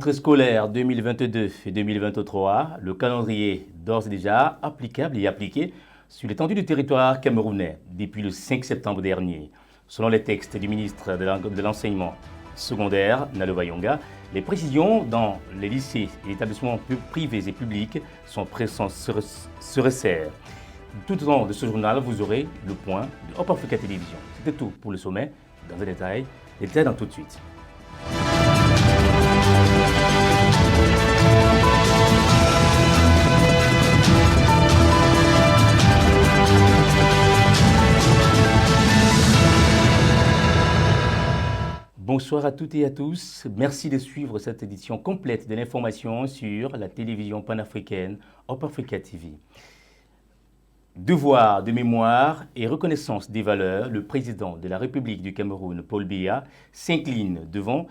rentrée scolaire 2022 et 2023, le calendrier d'ores et déjà applicable et appliqué sur l'étendue du territoire camerounais depuis le 5 septembre dernier. Selon les textes du ministre de l'Enseignement secondaire, Nalo Bayonga, les précisions dans les lycées et établissements privés et publics se resserrent. Tout au long de ce journal, vous aurez le point de Hop Africa Télévision. C'était tout pour le sommet. Dans un détail, les détails dans tout de suite. Bonsoir à toutes et à tous. Merci de suivre cette édition complète de l'information sur la télévision panafricaine Hop Africa TV. Devoir de mémoire et reconnaissance des valeurs, le président de la République du Cameroun, Paul Biya, s'incline devant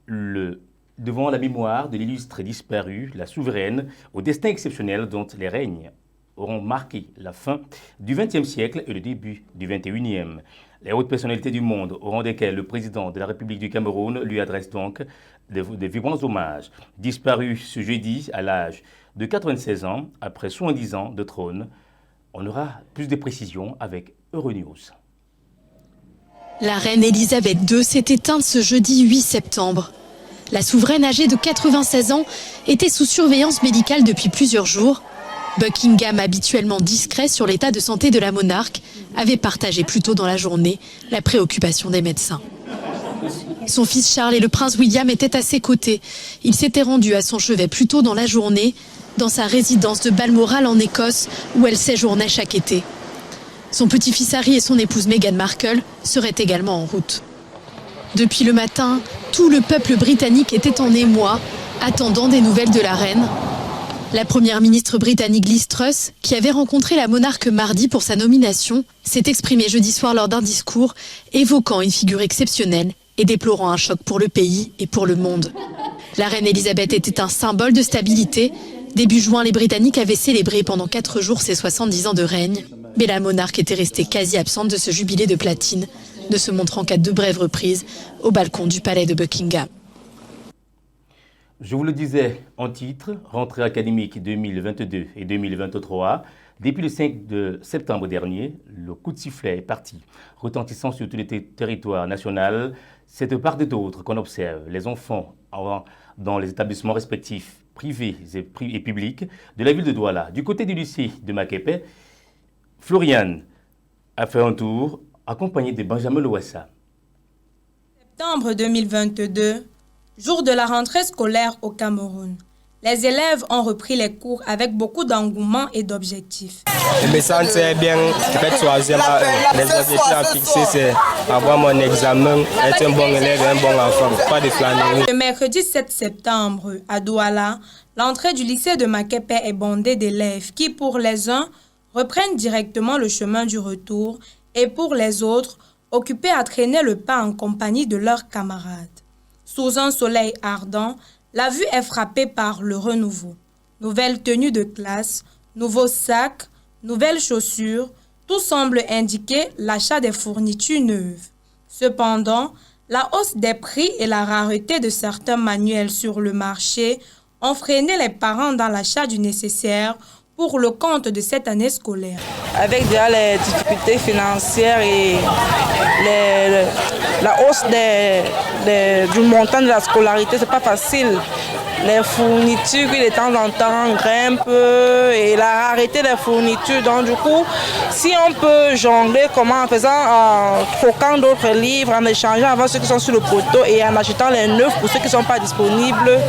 la mémoire de l'illustre disparu, la souveraine, au destin exceptionnel dont les règnes auront marqué la fin du XXe siècle et le début du XXIe. Les hautes personnalités du monde, au rang desquelles le président de la République du Cameroun lui adresse donc de vibrants hommages. Disparu ce jeudi à l'âge de 96 ans, après 70 ans de trône. On aura plus de précisions avec Euronews. La reine Elisabeth II s'est éteinte ce jeudi 8 septembre. La souveraine âgée de 96 ans était sous surveillance médicale depuis plusieurs jours. Buckingham, habituellement discret sur l'état de santé de la monarque, avait partagé plus tôt dans la journée la préoccupation des médecins. Son fils Charles et le prince William étaient à ses côtés. Il s'était rendu à son chevet plus tôt dans la journée, dans sa résidence de Balmoral en Écosse, où elle séjournait chaque été. Son petit-fils Harry et son épouse Meghan Markle seraient également en route. Depuis le matin, tout le peuple britannique était en émoi, attendant des nouvelles de la reine. La première ministre britannique Liz Truss, qui avait rencontré la monarque mardi pour sa nomination, s'est exprimée jeudi soir lors d'un discours évoquant une figure exceptionnelle et déplorant un choc pour le pays et pour le monde. La reine Elisabeth était un symbole de stabilité. Début juin, les Britanniques avaient célébré pendant 4 jours ses 70 ans de règne, mais la monarque était restée quasi absente de ce jubilé de platine, ne se montrant qu'à 2 brèves reprises au balcon du palais de Buckingham. Je vous le disais en titre, rentrée académique 2022 et 2023. Depuis le 5 septembre dernier, le coup de sifflet est parti, retentissant sur tout le territoire national. C'est de part et d'autre qu'on observe les enfants dans les établissements respectifs privés et publics de la ville de Douala. Du côté du lycée de Makepe, Floriane a fait un tour accompagné de Benjamin Louassa. Septembre 2022, jour de la rentrée scolaire au Cameroun. Les élèves ont repris les cours avec beaucoup d'engouement et d'objectifs. Je me sens très bien, je vais choisir les objectifs à fixer, c'est avoir mon examen, être un bon élève et un bon enfant, pas de flânerie. Le mercredi 7 septembre, à Douala, l'entrée du lycée de Makepe est bondée d'élèves qui, pour les uns, reprennent directement le chemin du retour et pour les autres, occupés à traîner le pas en compagnie de leurs camarades. Sous un soleil ardent, la vue est frappée par le renouveau. Nouvelles tenues de classe, nouveaux sacs, nouvelles chaussures, tout semble indiquer l'achat des fournitures neuves. Cependant, la hausse des prix et la rareté de certains manuels sur le marché ont freiné les parents dans l'achat du nécessaire pour le compte de cette année scolaire. Avec déjà les difficultés financières et la hausse du montant de la scolarité, c'est pas facile. Les fournitures qui de temps en temps grimpent et la rareté des fournitures. Donc du coup, si on peut jongler en troquant d'autres livres, en échangeant avant ceux qui sont sur le poteau et en achetant les neufs pour ceux qui ne sont pas disponibles,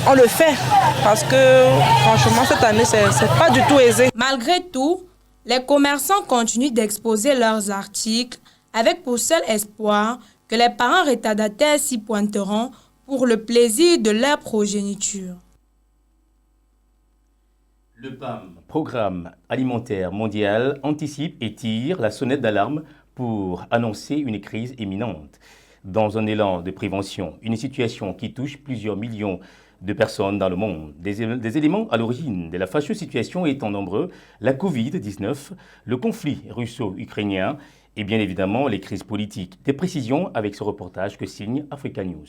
on le fait. Parce que franchement, cette année, c'est pas du tout aisé. Malgré tout, les commerçants continuent d'exposer leurs articles avec pour seul espoir que les parents retardataires s'y pointeront pour le plaisir de leur progéniture. Le PAM, Programme alimentaire mondial, anticipe et tire la sonnette d'alarme pour annoncer une crise imminente. Dans un élan de prévention, une situation qui touche plusieurs millions de personnes dans le monde. Des éléments à l'origine de la fâcheuse situation étant nombreux, la Covid-19, le conflit russo-ukrainien et bien évidemment les crises politiques. Des précisions avec ce reportage que signe Africa News.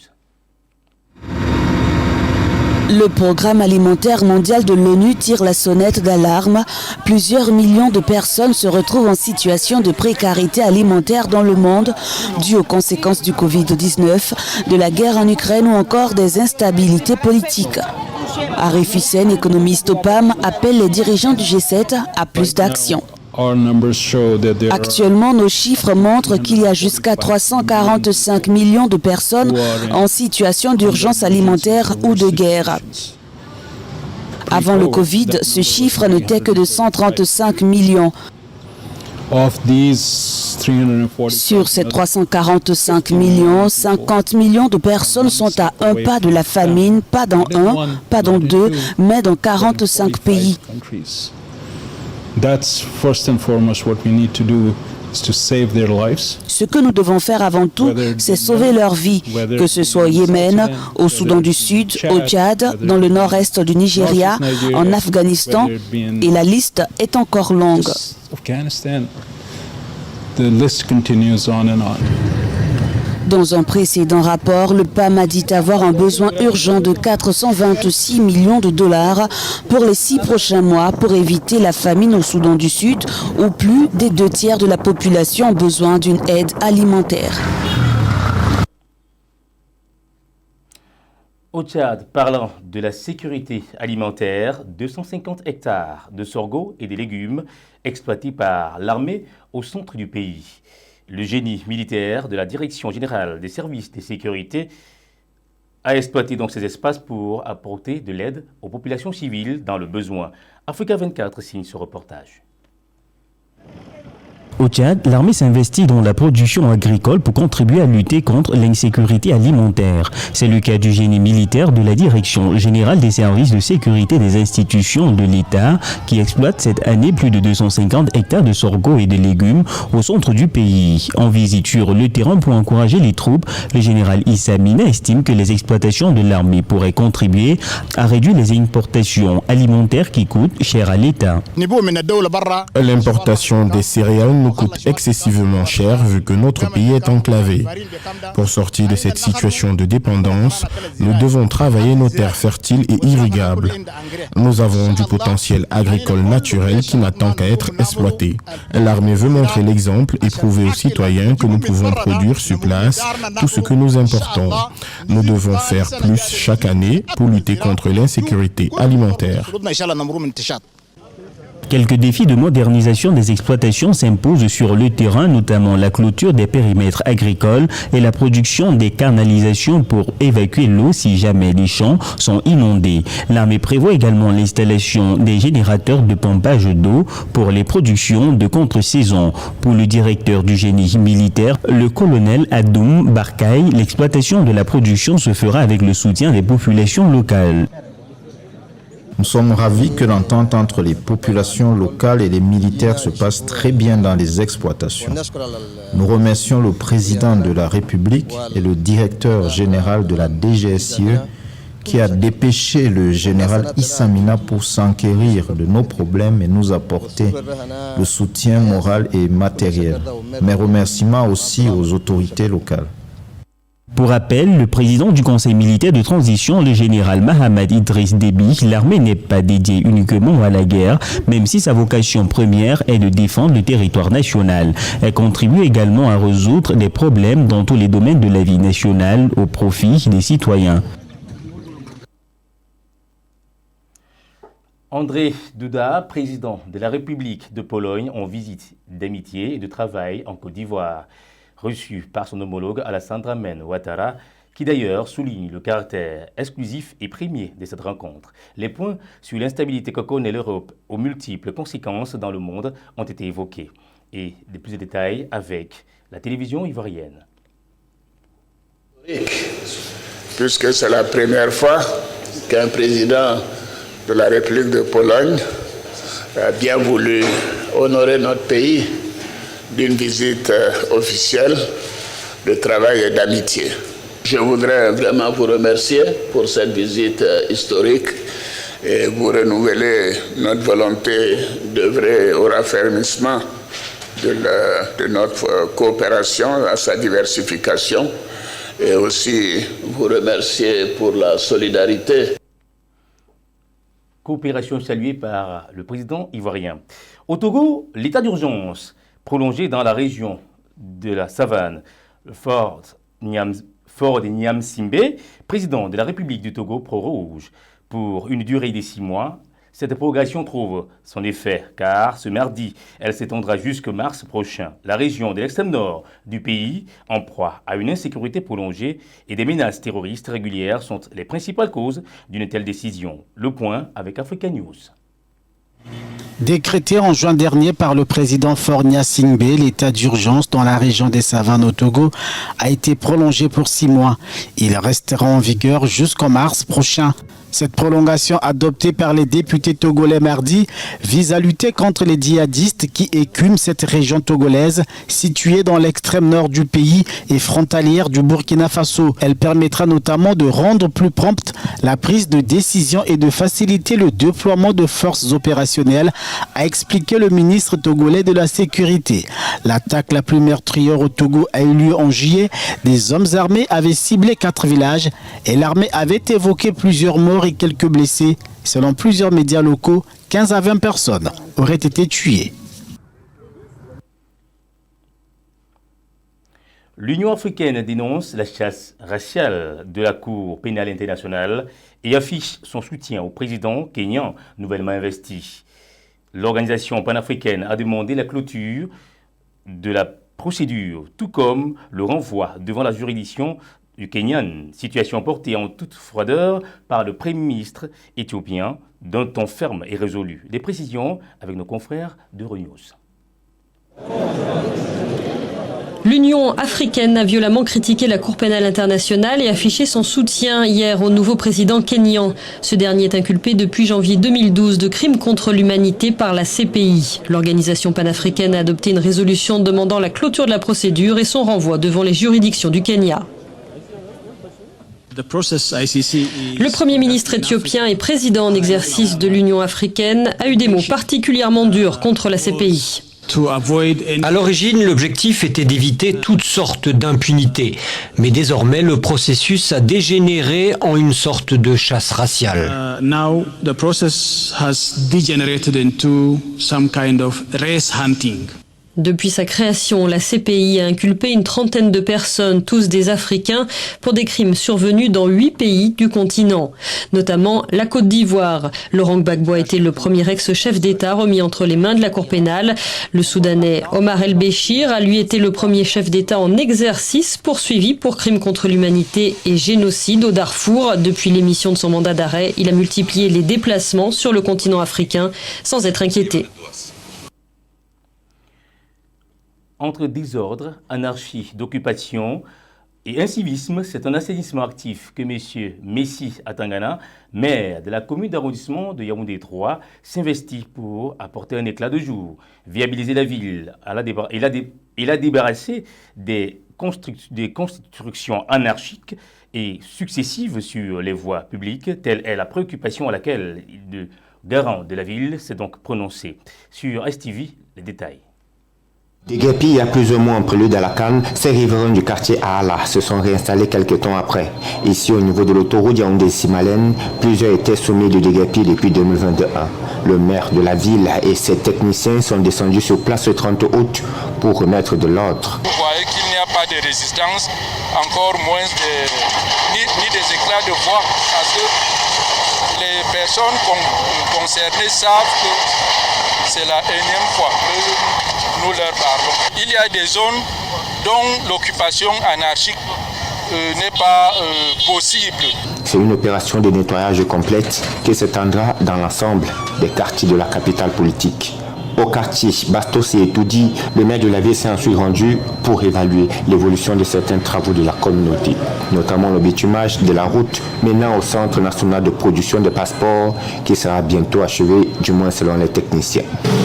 Le programme alimentaire mondial de l'ONU tire la sonnette d'alarme. Plusieurs millions de personnes se retrouvent en situation de précarité alimentaire dans le monde, due aux conséquences du Covid-19, de la guerre en Ukraine ou encore des instabilités politiques. Arif Hussein, économiste au PAM, appelle les dirigeants du G7 à plus d'action. Actuellement, nos chiffres montrent qu'il y a jusqu'à 345 millions de personnes en situation d'urgence alimentaire ou de guerre. Avant le Covid, ce chiffre n'était que de 135 millions. Sur ces 345 millions, 50 millions de personnes sont à un pas de la famine, pas dans un, pas dans deux, mais dans 45 pays. Ce que nous devons faire avant tout, c'est sauver leur vie, que ce soit au Yémen, au Soudan du Sud, au Tchad, dans le nord-est du Nigeria, en Afghanistan, et la liste est encore longue. Dans un précédent rapport, le PAM a dit avoir un besoin urgent de 426 millions de dollars pour les 6 prochains mois pour éviter la famine au Soudan du Sud, où plus des 2/3 de la population ont besoin d'une aide alimentaire. Au Tchad, parlant de la sécurité alimentaire, 250 hectares de sorgho et des légumes exploités par l'armée au centre du pays. Le génie militaire de la Direction générale des services de sécurité a exploité donc ces espaces pour apporter de l'aide aux populations civiles dans le besoin. Africa 24 signe ce reportage. Au Tchad, l'armée s'investit dans la production agricole pour contribuer à lutter contre l'insécurité alimentaire. C'est le cas du génie militaire de la Direction générale des services de sécurité des institutions de l'État qui exploite cette année plus de 250 hectares de sorgho et de légumes au centre du pays. En visite sur le terrain pour encourager les troupes, le général Issa Mina estime que les exploitations de l'armée pourraient contribuer à réduire les importations alimentaires qui coûtent cher à l'État. L'importation des céréales nous coûte excessivement cher vu que notre pays est enclavé. Pour sortir de cette situation de dépendance, nous devons travailler nos terres fertiles et irrigables. Nous avons du potentiel agricole naturel qui n'attend qu'à être exploité. L'armée veut montrer l'exemple et prouver aux citoyens que nous pouvons produire sur place tout ce que nous importons. Nous devons faire plus chaque année pour lutter contre l'insécurité alimentaire. Quelques défis de modernisation des exploitations s'imposent sur le terrain, notamment la clôture des périmètres agricoles et la production des canalisations pour évacuer l'eau si jamais les champs sont inondés. L'armée prévoit également l'installation des générateurs de pompage d'eau pour les productions de contre-saison. Pour le directeur du génie militaire, le colonel Adoum Barkaï, l'exploitation de la production se fera avec le soutien des populations locales. Nous sommes ravis que l'entente entre les populations locales et les militaires se passe très bien dans les exploitations. Nous remercions le président de la République et le directeur général de la DGSIE qui a dépêché le général Issa Mina pour s'enquérir de nos problèmes et nous apporter le soutien moral et matériel. Mes remerciements aussi aux autorités locales. Pour rappel, le président du Conseil militaire de transition, le général Mahamad Idriss Déby, l'armée n'est pas dédiée uniquement à la guerre, même si sa vocation première est de défendre le territoire national. Elle contribue également à résoudre des problèmes dans tous les domaines de la vie nationale au profit des citoyens. Andrzej Duda, président de la République de Pologne, en visite d'amitié et de travail en Côte d'Ivoire, reçu par son homologue Alassane Dramane Ouattara, qui d'ailleurs souligne le caractère exclusif et premier de cette rencontre. Les points sur l'instabilité que connaît l'Europe aux multiples conséquences dans le monde ont été évoqués. Et de plus de détails avec la télévision ivoirienne. Puisque c'est la première fois qu'un président de la République de Pologne a bien voulu honorer notre pays d'une visite officielle de travail et d'amitié. Je voudrais vraiment vous remercier pour cette visite historique et vous renouveler notre volonté d'œuvrer au raffermissement de notre coopération, à sa diversification, et aussi vous remercier pour la solidarité. Coopération saluée par le président ivoirien. Au Togo, l'état d'urgence prolongé dans la région de la savane, le fort de Niamsimbe, président de la République du Togo proroge pour une durée de 6 mois. Cette prorogation trouve son effet car ce mardi, elle s'étendra jusqu'au mars prochain. La région de l'extrême nord du pays, en proie à une insécurité prolongée et des menaces terroristes régulières, sont les principales causes d'une telle décision. Le point avec Africa News. Décrété en juin dernier par le président Faure Gnassingbé, l'état d'urgence dans la région des Savanes au Togo a été prolongé pour 6 mois. Il restera en vigueur jusqu'en mars prochain. Cette prolongation adoptée par les députés togolais mardi vise à lutter contre les djihadistes qui écument cette région togolaise située dans l'extrême nord du pays et frontalière du Burkina Faso. Elle permettra notamment de rendre plus prompte la prise de décision et de faciliter le déploiement de forces opérationnelles, a expliqué le ministre togolais de la Sécurité. L'attaque la plus meurtrière au Togo a eu lieu en juillet. Des hommes armés avaient ciblé 4 villages et l'armée avait évoqué plusieurs morts et quelques blessés. Selon plusieurs médias locaux, 15 à 20 personnes auraient été tuées. L'Union africaine dénonce la chasse raciale de la Cour pénale internationale et affiche son soutien au président kényan nouvellement investi. L'organisation panafricaine a demandé la clôture de la procédure, tout comme le renvoi devant la juridiction du Kenyan, situation portée en toute froideur par le Premier ministre éthiopien d'un ton ferme et résolu. Des précisions avec nos confrères d'Euronews. L'Union africaine a violemment critiqué la Cour pénale internationale et affiché son soutien hier au nouveau président kényan. Ce dernier est inculpé depuis janvier 2012 de crimes contre l'humanité par la CPI. L'organisation panafricaine a adopté une résolution demandant la clôture de la procédure et son renvoi devant les juridictions du Kenya. Le Premier ministre éthiopien et président en exercice de l'Union africaine a eu des mots particulièrement durs contre la CPI. À l'origine, l'objectif était d'éviter toutes sortes d'impunité. Mais désormais, le processus a dégénéré en une sorte de chasse raciale. Now, the process has degenerated into some kind of race hunting. Depuis sa création, la CPI a inculpé une trentaine de personnes, tous des Africains, pour des crimes survenus dans 8 pays du continent, notamment la Côte d'Ivoire. Laurent Gbagbo a été le premier ex-chef d'État remis entre les mains de la Cour pénale. Le Soudanais Omar El-Béchir a lui été le premier chef d'État en exercice poursuivi pour crimes contre l'humanité et génocide au Darfour. Depuis l'émission de son mandat d'arrêt, il a multiplié les déplacements sur le continent africain sans être inquiété. Entre désordre, anarchie d'occupation et incivisme, c'est un assainissement actif que M. Messi Atangana, maire de la commune d'arrondissement de Yaoundé 3, s'investit pour apporter un éclat de jour, viabiliser la ville. Il a débarrassé des constructions anarchiques et successives sur les voies publiques. Telle est la préoccupation à laquelle le garant de la ville s'est donc prononcé. Sur STV, les détails. Des guépis, il y a plus ou moins en prélude à la Cannes, ces riverains du quartier Aala se sont réinstallés quelques temps après. Ici, au niveau de l'autoroute Yaoundé-Simalène, plusieurs étaient soumis de dégâpis depuis 2021. Le maire de la ville et ses techniciens sont descendus sur place le 30 août pour remettre de l'ordre. Vous voyez qu'il n'y a pas de résistance, encore moins ni des éclats de voix, parce que les personnes concernées savent que c'est la énième fois que nous leur parlons. Il y a des zones dont l'occupation anarchique n'est pas possible. C'est une opération de nettoyage complète qui s'étendra dans l'ensemble des quartiers de la capitale politique. Au quartier Bastos et Etoudi, le maire de la ville s'est ensuite rendu pour évaluer l'évolution de certains travaux de la communauté, notamment le bitumage de la route menant au Centre national de production de passeports qui sera bientôt achevé, du moins selon les techniciens.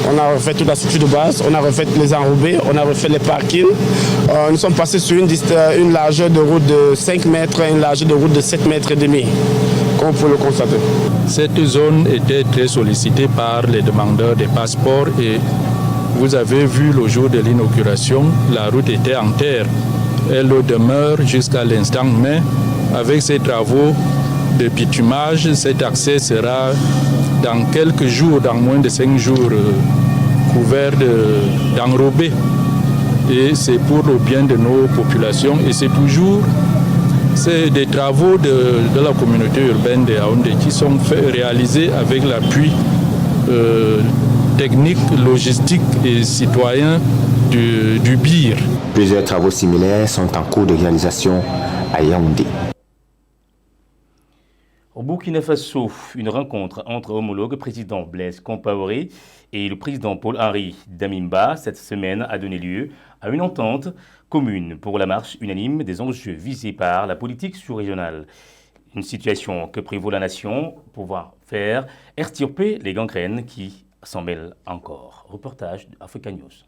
On a refait toute la structure de base, on a refait les enrobés, on a refait les parkings. Nous sommes passés sur une largeur de route de 5 mètres et une largeur de route de 7 mètres et demi, comme vous pouvez le constater. Cette zone était très sollicitée par les demandeurs des passeports et vous avez vu le jour de l'inauguration, la route était en terre. Elle le demeure jusqu'à l'instant, mais avec ces travaux, de bitumage. Cet accès sera dans quelques jours, dans moins de 5 jours, couvert d'enrobés. Et c'est pour le bien de nos populations. Et c'est des travaux de la communauté urbaine de Yaoundé qui sont réalisés avec l'appui technique, logistique et citoyen du BIR. Plusieurs travaux similaires sont en cours de réalisation à Yaoundé. Au Burkina Faso, une rencontre entre homologues président Blaise Compaoré et le président Paul-Henri Damiba cette semaine a donné lieu à une entente commune pour la marche unanime des enjeux visés par la politique sous-régionale. Une situation que prévaut la nation pour pouvoir faire extirper les gangrènes qui s'en mêlent encore. Reportage d'Africa News.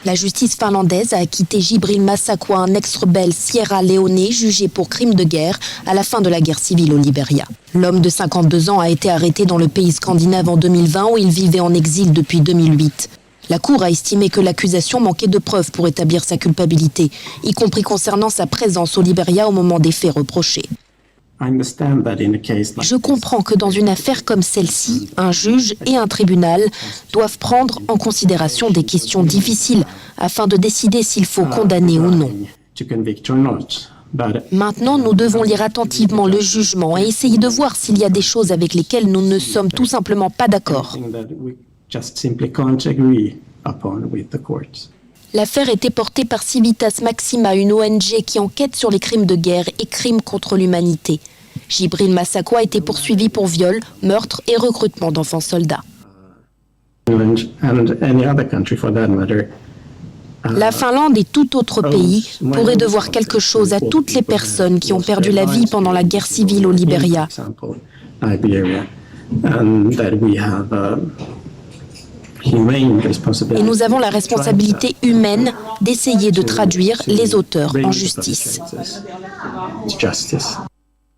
La justice finlandaise a acquitté Jibril Massakwa, un ex-rebelle sierra-léonais jugé pour crime de guerre à la fin de la guerre civile au Libéria. L'homme de 52 ans a été arrêté dans le pays scandinave en 2020 où il vivait en exil depuis 2008. La Cour a estimé que l'accusation manquait de preuves pour établir sa culpabilité, y compris concernant sa présence au Libéria au moment des faits reprochés. Je comprends que dans une affaire comme celle-ci, un juge et un tribunal doivent prendre en considération des questions difficiles afin de décider s'il faut condamner ou non. Maintenant, nous devons lire attentivement le jugement et essayer de voir s'il y a des choses avec lesquelles nous ne sommes tout simplement pas d'accord. L'affaire était portée par Civitas Maxima, une ONG qui enquête sur les crimes de guerre et crimes contre l'humanité. Jibril Massakwa a été poursuivi pour viol, meurtre et recrutement d'enfants soldats. La Finlande et tout autre pays pourraient devoir quelque chose à toutes les personnes qui ont perdu la vie pendant la guerre civile au Libéria. Et nous avons la responsabilité humaine d'essayer de traduire les auteurs en justice.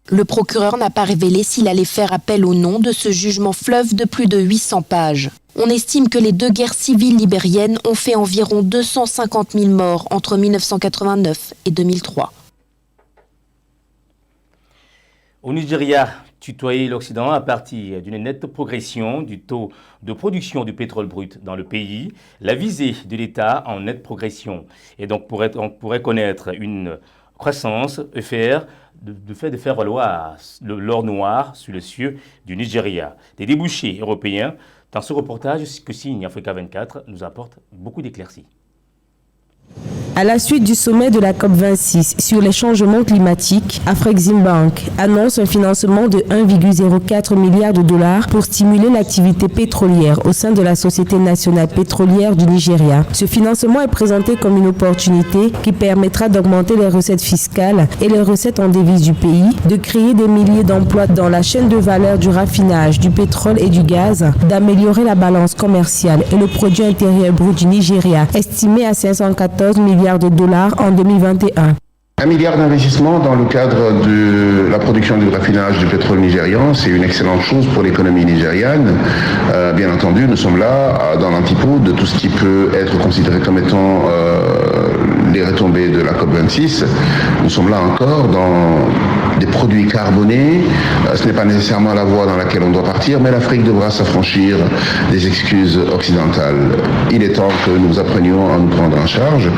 Le procureur n'a pas révélé s'il allait faire appel ou non de ce jugement fleuve de plus de 800 pages. On estime que les deux guerres civiles libériennes ont fait environ 250 000 morts entre 1989 et 2003. Au Nigeria, tutoyer l'Occident à partir d'une nette progression du taux de production du pétrole brut dans le pays, la visée de l'État en nette progression. Et donc on pourrait connaître une croissance de faire valoir l'or noir sur le cieux du Nigeria. Des débouchés européens, dans ce reportage que signe Africa 24, nous apportent beaucoup d'éclaircies. À la suite du sommet de la COP26 sur les changements climatiques, Afreximbank annonce un financement de 1,04 milliard de dollars pour stimuler l'activité pétrolière au sein de la Société nationale pétrolière du Nigeria. Ce financement est présenté comme une opportunité qui permettra d'augmenter les recettes fiscales et les recettes en devises du pays, de créer des milliers d'emplois dans la chaîne de valeur du raffinage, du pétrole et du gaz, d'améliorer la balance commerciale et le produit intérieur brut du Nigeria, estimé à 514 milliards de dollars en 2021. 1 milliard d'investissements dans le cadre de la production du raffinage du pétrole nigérian, c'est une excellente chose pour l'économie nigériane. Bien entendu, nous sommes là dans l'antipode de tout ce qui peut être considéré comme étant les retombées de la COP26. Nous sommes là encore dans des produits carbonés. Ce n'est pas nécessairement la voie dans laquelle on doit partir, mais l'Afrique devra s'affranchir des excuses occidentales. Il est temps que nous apprenions à nous prendre en charge.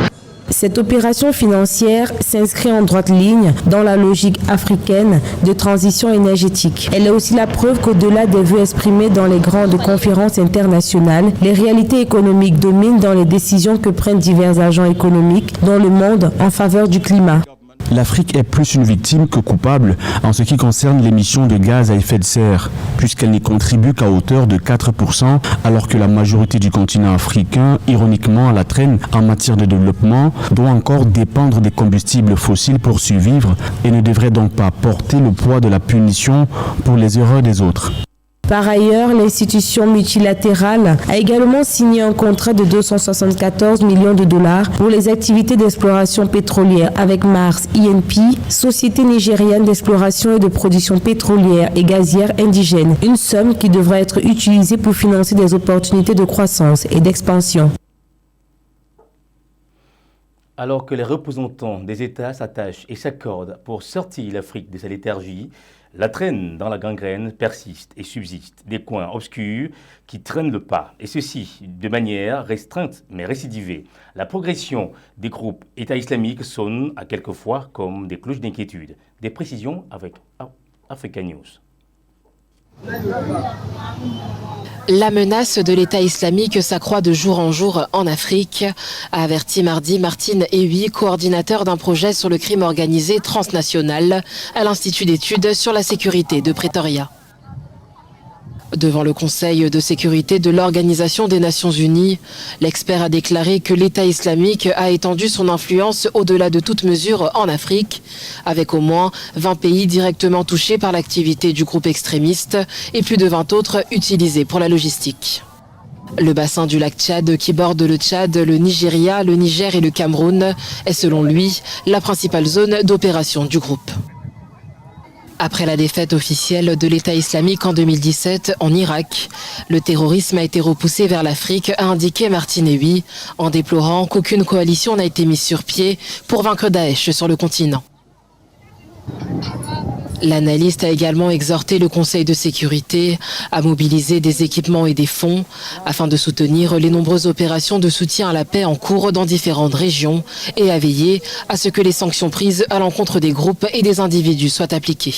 Cette opération financière s'inscrit en droite ligne dans la logique africaine de transition énergétique. Elle est aussi la preuve qu'au-delà des vœux exprimés dans les grandes conférences internationales, les réalités économiques dominent dans les décisions que prennent divers agents économiques dans le monde en faveur du climat. L'Afrique est plus une victime que coupable en ce qui concerne l'émission de gaz à effet de serre, puisqu'elle n'y contribue qu'à hauteur de 4%, alors que la majorité du continent africain, ironiquement à la traîne en matière de développement, doit encore dépendre des combustibles fossiles pour survivre et ne devrait donc pas porter le poids de la punition pour les erreurs des autres. Par ailleurs, l'institution multilatérale a également signé un contrat de 274 millions de dollars pour les activités d'exploration pétrolière avec Mars E&P, société nigérienne d'exploration et de production pétrolière et gazière indigène. Une somme qui devra être utilisée pour financer des opportunités de croissance et d'expansion. Alors que les représentants des États s'attachent et s'accordent pour sortir l'Afrique de sa léthargie, La traîne dans la gangrène persiste et subsiste, des coins obscurs qui traînent le pas, et ceci de manière restreinte mais récidivée. La progression des groupes État islamique sonne à quelquefois comme des cloches d'inquiétude. Des précisions avec Africa News. La menace de l'État islamique s'accroît de jour en jour en Afrique, a averti mardi Martine Ewi, coordinateur d'un projet sur le crime organisé transnational à l'Institut d'études sur la sécurité de Pretoria. Devant le Conseil de sécurité de l'Organisation des Nations Unies, l'expert a déclaré que l'État islamique a étendu son influence au-delà de toute mesure en Afrique, avec au moins 20 pays directement touchés par l'activité du groupe extrémiste et plus de 20 autres utilisés pour la logistique. Le bassin du lac Tchad qui borde le Tchad, le Nigeria, le Niger et le Cameroun est selon lui la principale zone d'opération du groupe. Après la défaite officielle de l'État islamique en 2017 en Irak, le terrorisme a été repoussé vers l'Afrique, a indiqué Martine Ewi, en déplorant qu'aucune coalition n'a été mise sur pied pour vaincre Daesh sur le continent. L'analyste a également exhorté le Conseil de sécurité à mobiliser des équipements et des fonds afin de soutenir les nombreuses opérations de soutien à la paix en cours dans différentes régions et à veiller à ce que les sanctions prises à l'encontre des groupes et des individus soient appliquées.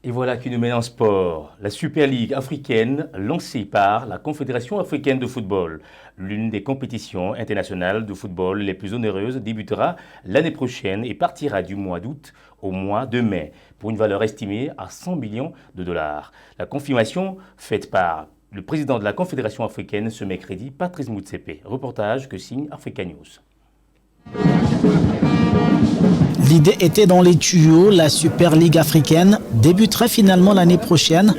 Et voilà qui nous mène en sport. La Super League africaine, lancée par la Confédération africaine de football, l'une des compétitions internationales de football les plus onéreuses, débutera l'année prochaine et partira du mois d'août au mois de mai, pour une valeur estimée à 100 millions de dollars. La confirmation faite par le président de la Confédération africaine ce mercredi, Patrice Motsepe. Reportage que signe Africa News. L'idée était dans les tuyaux. La Super League africaine débutera finalement l'année prochaine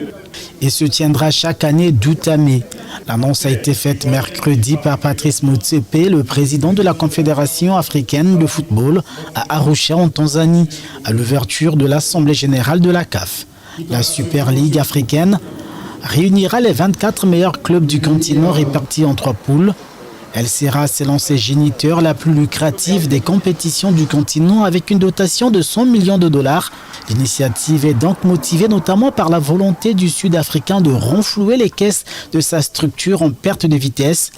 et se tiendra chaque année d'août à mai. L'annonce a été faite mercredi par Patrice Motsepe, le président de la Confédération africaine de football à Arusha en Tanzanie, à l'ouverture de l'Assemblée générale de la CAF. La Super League africaine réunira les 24 meilleurs clubs du continent répartis en 3 poules. Elle sera, selon ses géniteurs, la plus lucrative des compétitions du continent avec une dotation de 100 millions de dollars. L'initiative est donc motivée notamment par la volonté du Sud-Africain de renflouer les caisses de sa structure en perte de vitesse.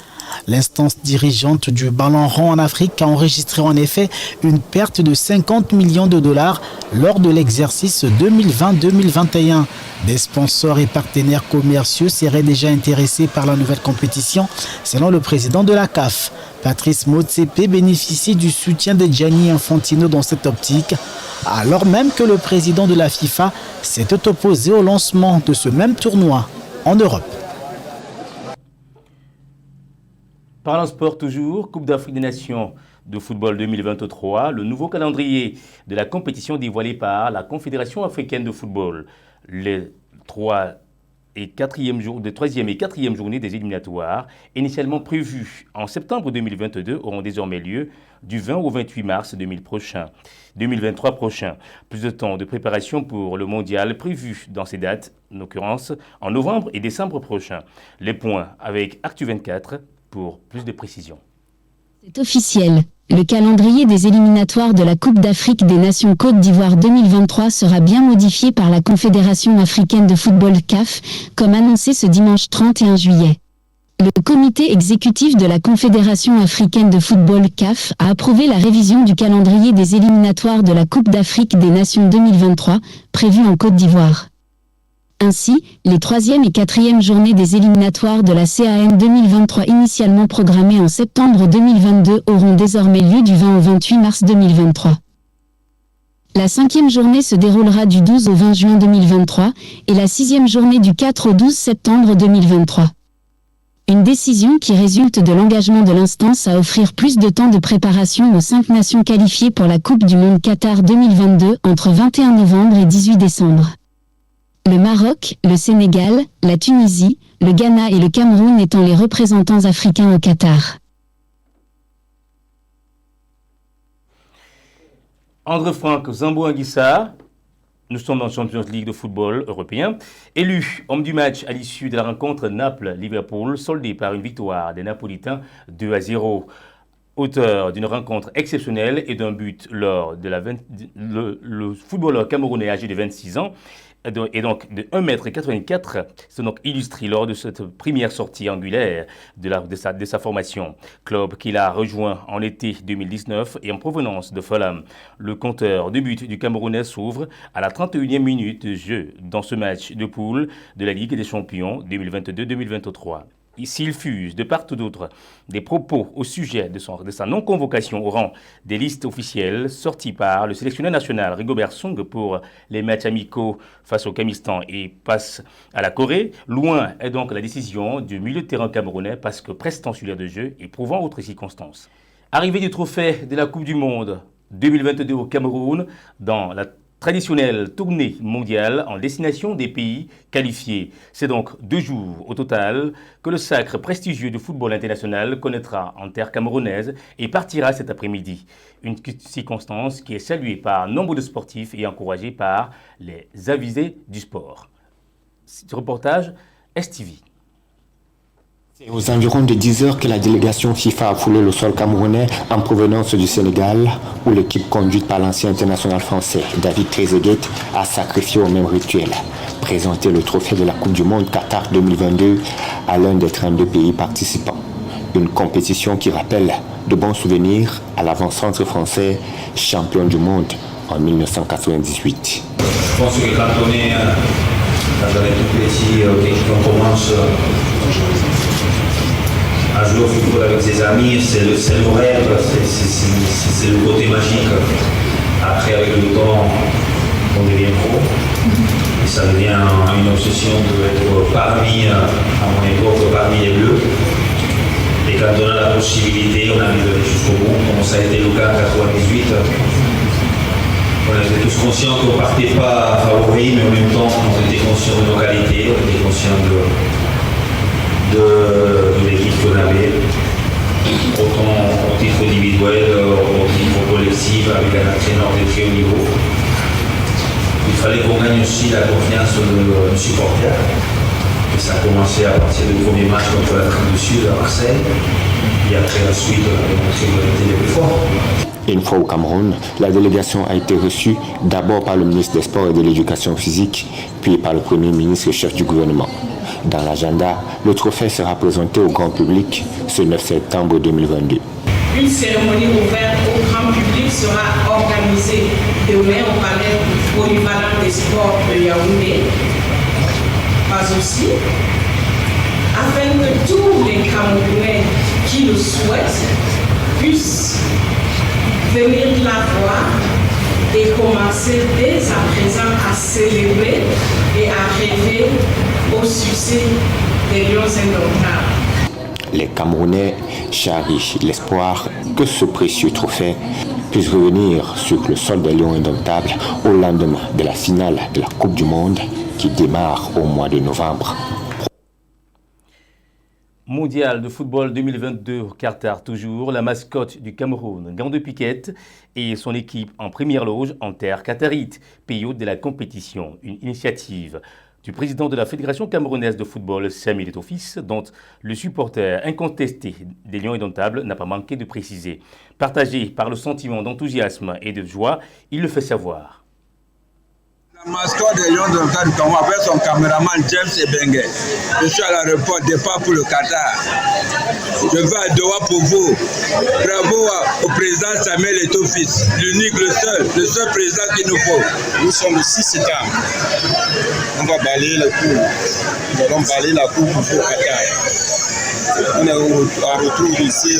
L'instance dirigeante du ballon rond en Afrique a enregistré en effet une perte de 50 millions de dollars lors de l'exercice 2020-2021. Des sponsors et partenaires commerciaux seraient déjà intéressés par la nouvelle compétition, selon le président de la CAF. Patrice Motsepe bénéficie du soutien de Gianni Infantino dans cette optique, alors même que le président de la FIFA s'était opposé au lancement de ce même tournoi en Europe. Parlons sport toujours, Coupe d'Afrique des Nations de football 2023, le nouveau calendrier de la compétition dévoilé par la Confédération africaine de football. Les 3e et 4e journées des éliminatoires, initialement prévues en septembre 2022, auront désormais lieu du 20 au 28 mars 2023 prochain. Plus de temps de préparation pour le mondial prévu dans ces dates, en l'occurrence en novembre et décembre prochains. Les points avec Actu24 pour plus de précisions. C'est officiel. Le calendrier des éliminatoires de la Coupe d'Afrique des Nations Côte d'Ivoire 2023 sera bien modifié par la Confédération africaine de football CAF, comme annoncé ce dimanche 31 juillet. Le comité exécutif de la Confédération africaine de football CAF a approuvé la révision du calendrier des éliminatoires de la Coupe d'Afrique des Nations 2023, prévue en Côte d'Ivoire. Ainsi, les 3e et 4e journées des éliminatoires de la CAN 2023 initialement programmées en septembre 2022 auront désormais lieu du 20 au 28 mars 2023. La 5e journée se déroulera du 12 au 20 juin 2023 et la 6e journée du 4 au 12 septembre 2023. Une décision qui résulte de l'engagement de l'instance à offrir plus de temps de préparation aux 5 nations qualifiées pour la Coupe du Monde Qatar 2022 entre 21 novembre et 18 décembre. Le Maroc, le Sénégal, la Tunisie, le Ghana et le Cameroun étant les représentants africains au Qatar. André-Franck Zambo-Anguissa, nous sommes dans la Champions League de football européen. Élu homme du match à l'issue de la rencontre Naples-Liverpool, soldée par une victoire des Napolitains 2-0. Auteur d'une rencontre exceptionnelle et d'un but lors de le footballeur camerounais âgé de 26 ans et donc de 1,84 m, s'est donc illustré lors de cette première sortie angulaire de sa formation. Club qu'il a rejoint en été 2019 et en provenance de Fulham. Le compteur de but du Camerounais s'ouvre à la 31e minute de jeu dans ce match de poule de la Ligue des Champions 2022-2023. S'il fuse de part ou d'autre des propos au sujet de sa non-convocation au rang des listes officielles sorties par le sélectionneur national Rigobert Song pour les matchs amicaux face au Kyrgyzstan et face à la Corée, loin est donc la décision du milieu de terrain camerounais parce que presque tensulaire de jeu et prouvant autres circonstances. Arrivée du trophée de la Coupe du Monde 2022 au Cameroun dans la traditionnelle tournée mondiale en destination des pays qualifiés. C'est donc 2 jours au total que le sacre prestigieux du football international connaîtra en terre camerounaise et partira cet après-midi. Une circonstance qui est saluée par nombre de sportifs et encouragée par les avisés du sport. Ce reportage, STV. C'est aux environs de 10 heures que la délégation FIFA a foulé le sol camerounais en provenance du Sénégal, où l'équipe conduite par l'ancien international français David Trezeguet a sacrifié au même rituel, présenter le trophée de la Coupe du Monde Qatar 2022 à l'un des 32 pays participants. Une compétition qui rappelle de bons souvenirs à l'avant-centre français champion du monde en 1998. Je pense que quand on est tout petit, dès qu'on commence à jouer au football avec ses amis, c'est le rêve, c'est le côté magique. Après, avec le temps, on devient pro. Et ça devient une obsession d'être parmi, à mon époque, parmi les Bleus. Et quand on a la possibilité, on a envie d'aller jusqu'au bout, comme ça a été le cas en 1998. On était tous conscients qu'on ne partait pas favoris, mais en même temps, on était conscients de nos qualités, on était conscients de l'équipe qu'on avait, autant au titre individuel, au titre collectif, avec un entraîneur de très haut niveau. Il fallait qu'on gagne aussi la confiance de nos supporters. Et ça a commencé à partir du premier match contre l'Afrique du Sud à Marseille. Et après la suite, on a démontré qu'on était les plus forts. Une fois au Cameroun, la délégation a été reçue d'abord par le ministre des Sports et de l'Éducation physique, puis par le Premier ministre et chef du gouvernement. Dans l'agenda, le trophée sera présenté au grand public ce 9 septembre 2022. Une cérémonie ouverte au grand public sera organisée demain au palais polyvalent des sports de Yaoundé, pas aussi, afin que tous les Camerounais qui le souhaitent puissent venir la voir et commencer dès à présent à célébrer et à rêver au succès des Lions indomptables. Les Camerounais charrient l'espoir que ce précieux trophée puisse revenir sur le sol des Lions indomptables au lendemain de la finale de la Coupe du Monde qui démarre au mois de novembre. Mondial de football 2022 au Qatar toujours, la mascotte du Cameroun, Gant de Piquette, et son équipe en première loge en terre qatarite, pays hôte de la compétition. Une initiative du président de la Fédération camerounaise de football, Samuel Eto'o-Fils, dont le supporter incontesté des Lions indomptables n'a pas manqué de préciser. Partagé par le sentiment d'enthousiasme et de joie, il le fait savoir. La mascotte des Lions indomptables du Cameroun avec son caméraman James Ebengue. Je suis à l'aéroport, départ pour le Qatar. Je vais à Doha pour vous. Bravo au président Samuel Eto'o-Fils, l'unique, le seul président qu'il nous faut. Nous sommes le 6 septembre. On va balayer le coup. Nous allons balayer la coupe pour le Qatar. On est en retour ici.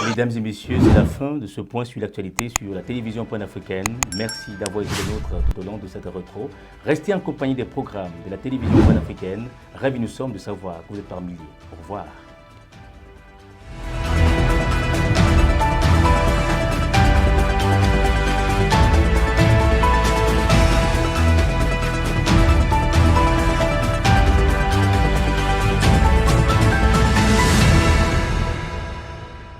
Mesdames et messieurs, c'est la fin de ce point sur l'actualité sur la télévision panafricaine. Merci d'avoir été des nôtres tout au long de cette rétro. Restez en compagnie des programmes de la télévision panafricaine. Ravis nous sommes de savoir que vous êtes parmi nous. Au revoir.